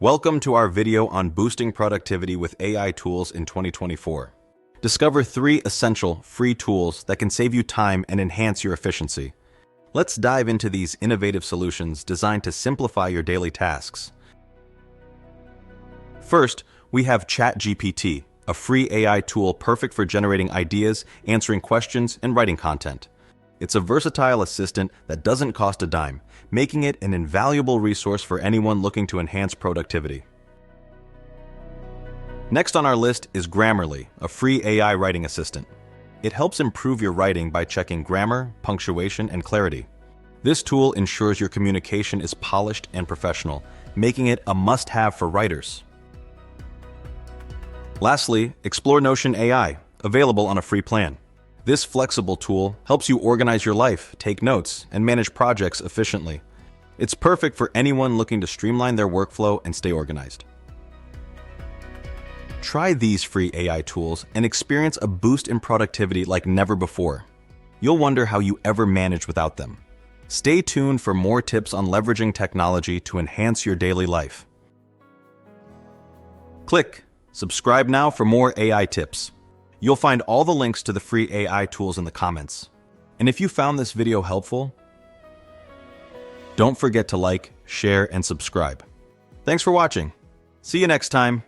Welcome to our video on boosting productivity with AI tools in 2024. Discover 3 essential free tools that can save you time and enhance your efficiency. Let's dive into these innovative solutions designed to simplify your daily tasks. First, we have ChatGPT, a free AI tool perfect for generating ideas, answering questions, and writing content. It's a versatile assistant that doesn't cost a dime, making it an invaluable resource for anyone looking to enhance productivity. Next on our list is Grammarly, a free AI writing assistant. It helps improve your writing by checking grammar, punctuation, and clarity. This tool ensures your communication is polished and professional, making it a must-have for writers. Lastly, explore Notion AI, available on a free plan. This flexible tool helps you organize your life, take notes, and manage projects efficiently. It's perfect for anyone looking to streamline their workflow and stay organized. Try these free AI tools and experience a boost in productivity like never before. You'll wonder how you ever manage without them. Stay tuned for more tips on leveraging technology to enhance your daily life. Click subscribe now for more AI tips. You'll find all the links to the free AI tools in the comments. And if you found this video helpful, don't forget to like, share, and subscribe. Thanks for watching. See you next time.